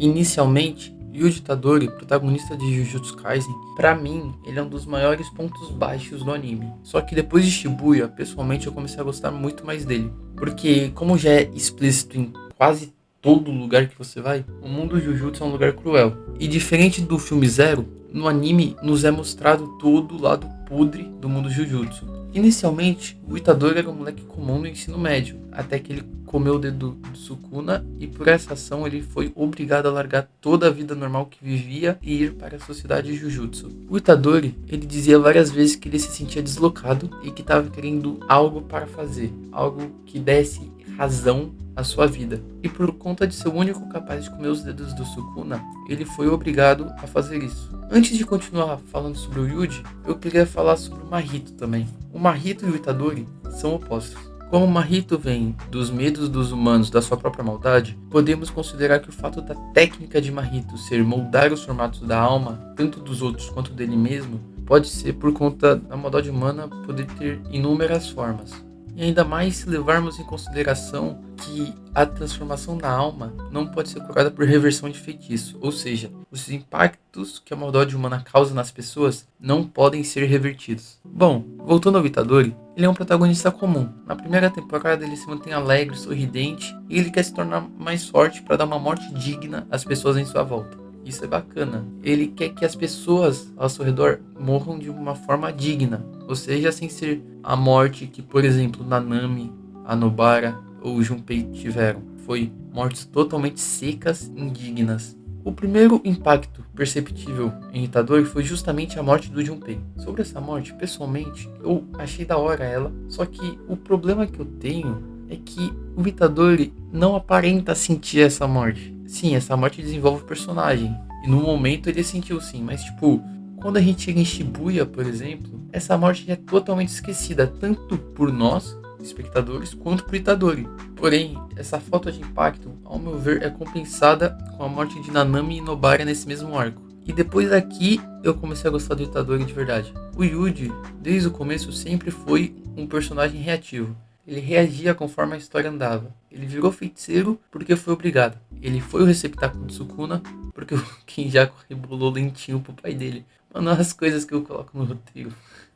Inicialmente, Yuji Itadori, protagonista de Jujutsu Kaisen, pra mim, ele é um dos maiores pontos baixos do anime. Só que depois de Shibuya, pessoalmente eu comecei a gostar muito mais dele. Porque, como já é explícito em quase todo lugar que você vai, o mundo Jujutsu é um lugar cruel. E diferente do filme Zero, no anime nos é mostrado todo o lado podre do mundo Jujutsu. Inicialmente, o Itadori era um moleque comum no ensino médio, até que ele comeu o dedo do Sukuna e por essa ação ele foi obrigado a largar toda a vida normal que vivia e ir para a sociedade Jujutsu. O Itadori, ele dizia várias vezes que ele se sentia deslocado e que estava querendo algo para fazer, algo que desse razão à sua vida. E por conta de ser o único capaz de comer os dedos do Sukuna, ele foi obrigado a fazer isso. Antes de continuar falando sobre o Yuji, eu queria falar sobre o Mahito também. O Mahito e o Itadori são opostos. Como o Mahito vem dos medos dos humanos da sua própria maldade, podemos considerar que o fato da técnica de Mahito ser moldar os formatos da alma, tanto dos outros quanto dele mesmo, pode ser por conta da maldade humana poder ter inúmeras formas. E ainda mais se levarmos em consideração que a transformação da alma não pode ser curada por reversão de feitiço, ou seja, os impactos que a maldade humana causa nas pessoas não podem ser revertidos. Bom, voltando ao Itadori, ele é um protagonista comum. Na primeira temporada ele se mantém alegre, sorridente e ele quer se tornar mais forte para dar uma morte digna às pessoas em sua volta. Isso é bacana. Ele quer que as pessoas ao seu redor morram de uma forma digna, ou seja, sem ser a morte que, por exemplo, Nanami, a Nobara ou Junpei tiveram. Foi mortes totalmente secas e indignas. O primeiro impacto perceptível em Itadori foi justamente a morte do Junpei. Sobre essa morte, pessoalmente, eu achei da hora ela, só que o problema que eu tenho é que o Itadori não aparenta sentir essa morte. Sim, essa morte desenvolve o personagem, e no momento ele sentiu sim, mas tipo, quando a gente chega em Shibuya, por exemplo, essa morte é totalmente esquecida, tanto por nós, espectadores, quanto por Itadori. Porém, essa falta de impacto, ao meu ver, é compensada com a morte de Nanami e Nobara nesse mesmo arco. E depois daqui, eu comecei a gostar do Itadori de verdade. O Yuji, desde o começo, sempre foi um personagem reativo. Ele reagia conforme a história andava. Ele virou feiticeiro porque foi obrigado. Ele foi o receptáculo do Sukuna porque o Kenjaku rebolou lentinho pro pai dele. Mano, as coisas que eu coloco no roteiro.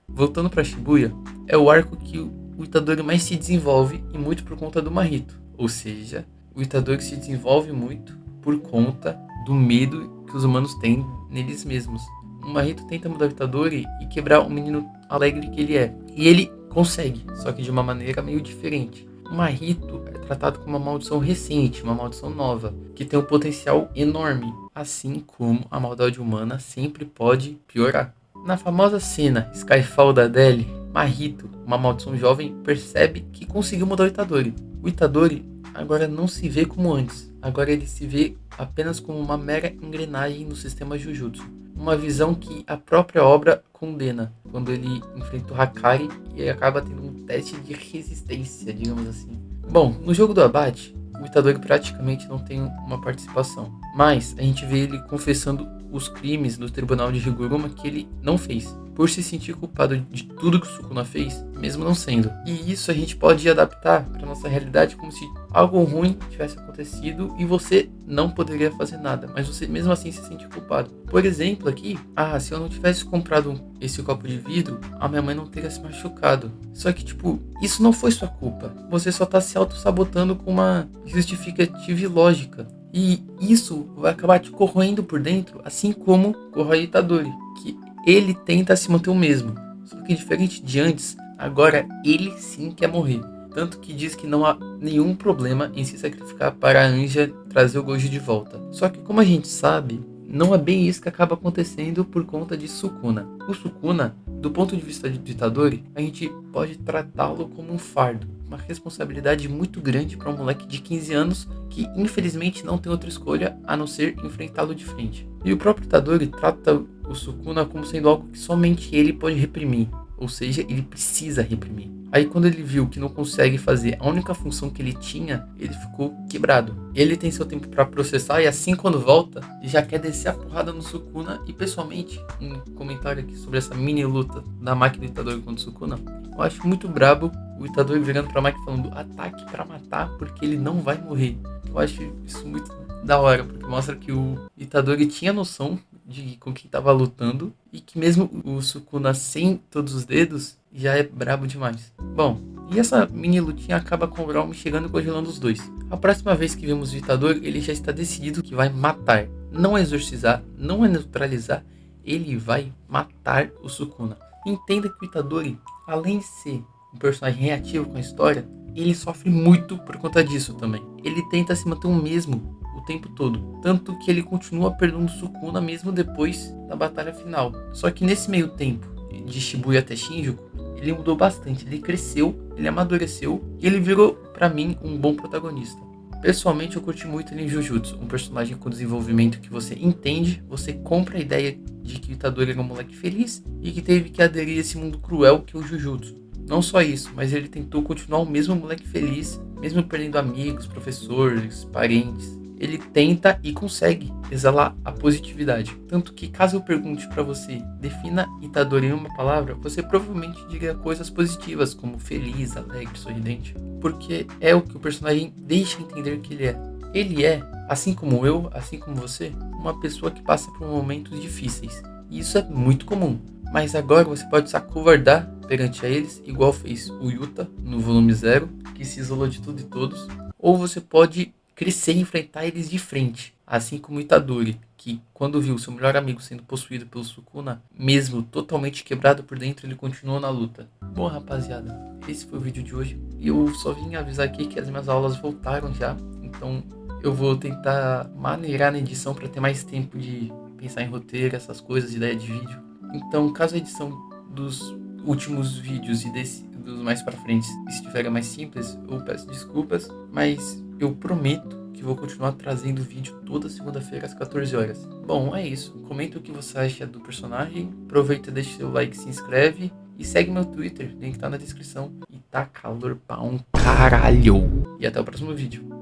Voltando pra Shibuya, é o arco que o Itadori mais se desenvolve e muito por conta do Mahito. Ou seja, o Itadori se desenvolve muito por conta do medo que os humanos têm neles mesmos. O Mahito tenta mudar o Itadori e quebrar o menino alegre que ele é. E ele consegue, só que de uma maneira meio diferente. O Mahito é tratado como uma maldição recente, uma maldição nova, que tem um potencial enorme, assim como a maldade humana sempre pode piorar. Na famosa cena Skyfall da Adele, Mahito, uma maldição jovem, percebe que conseguiu mudar o Itadori. O Itadori agora não se vê como antes, agora ele se vê apenas como uma mera engrenagem no sistema Jujutsu. Uma visão que a própria obra condena, quando ele enfrenta o Hakari e acaba tendo um teste de resistência, digamos assim. Bom, no jogo do abate, o Itadori praticamente não tem uma participação, mas a gente vê ele confessando os crimes no tribunal de Higuruma que ele não fez, por se sentir culpado de tudo que o Sukuna fez, mesmo não sendo. E isso a gente pode adaptar para nossa realidade como se algo ruim tivesse acontecido e você não poderia fazer nada, mas você mesmo assim se sente culpado. Por exemplo aqui, se eu não tivesse comprado esse copo de vidro, a minha mãe não teria se machucado. Só que tipo, isso não foi sua culpa. Você só tá se auto-sabotando com uma justificativa ilógica. E isso vai acabar te corroendo por dentro, assim como corrói Itadori, que ele tenta se manter o mesmo. Só que diferente de antes, agora ele sim quer morrer. Tanto que diz que não há nenhum problema em se sacrificar para a Anja trazer o Gojo de volta. Só que como a gente sabe, não é bem isso que acaba acontecendo por conta de Sukuna. O Sukuna, do ponto de vista de Itadori, a gente pode tratá-lo como um fardo. Uma responsabilidade muito grande para um moleque de 15 anos que infelizmente não tem outra escolha a não ser enfrentá-lo de frente. E o próprio Itadori trata o Sukuna como sendo algo que somente ele pode reprimir. Ou seja, ele precisa reprimir. Aí quando ele viu que não consegue fazer a única função que ele tinha, ele ficou quebrado. Ele tem seu tempo para processar e assim quando volta, já quer descer a porrada no Sukuna. E pessoalmente, um comentário aqui sobre essa mini luta da máquina do Itadori contra o Sukuna, eu acho muito brabo o Itadori virando pra Mike falando ataque pra matar porque ele não vai morrer. eu acho isso muito da hora, porque mostra que o Itadori tinha noção de com quem tava lutando e que mesmo o Sukuna sem todos os dedos já é brabo demais. Bom, e essa mini lutinha acaba com o Brown chegando e congelando os dois. A próxima vez que vemos o Itadori, ele já está decidido que vai matar, não é exorcizar, não é neutralizar, ele vai matar o Sukuna. Entenda que o Itadori, além de ser um personagem reativo com a história, ele sofre muito por conta disso também. Ele tenta se manter o mesmo o tempo todo, tanto que ele continua perdendo o Sukuna mesmo depois da batalha final. Só que nesse meio tempo, de Shibuya até Shinjuku, ele mudou bastante, ele cresceu, ele amadureceu e ele virou, pra mim, um bom protagonista. Pessoalmente, eu curti muito ele em Jujutsu, um personagem com desenvolvimento que você entende, você compra a ideia de que o Itadori era um moleque feliz e que teve que aderir a esse mundo cruel que é o Jujutsu. Não só isso, mas ele tentou continuar o mesmo moleque feliz, mesmo perdendo amigos, professores, parentes. Ele tenta e consegue exalar a positividade. Tanto que, caso eu pergunte pra você, defina Itadori em uma palavra, você provavelmente diria coisas positivas, como feliz, alegre, sorridente. Porque é o que o personagem deixa entender que ele é. Ele é, assim como eu, assim como você, uma pessoa que passa por momentos difíceis. E isso é muito comum. Mas agora você pode se acovardar perante a eles, igual fez o Yuta no volume 0, que se isolou de tudo e todos. Ou você pode crescer e enfrentar eles de frente, assim como Itadori, que quando viu seu melhor amigo sendo possuído pelo Sukuna, mesmo totalmente quebrado por dentro, ele continuou na luta. Bom, rapaziada, esse foi o vídeo de hoje. E eu só vim avisar aqui que as minhas aulas voltaram já, então eu vou tentar maneirar na edição para ter mais tempo de pensar em roteiro, essas coisas, ideia de vídeo. Então, caso a edição dos últimos vídeos e dos mais pra frente estiver mais simples, eu peço desculpas, mas eu prometo que vou continuar trazendo vídeo toda segunda-feira às 14 horas. Bom, é isso. Comenta o que você acha do personagem, aproveita, deixa seu like, se inscreve e segue meu Twitter, link tá na descrição. E tá calor pra um caralho. E até o próximo vídeo.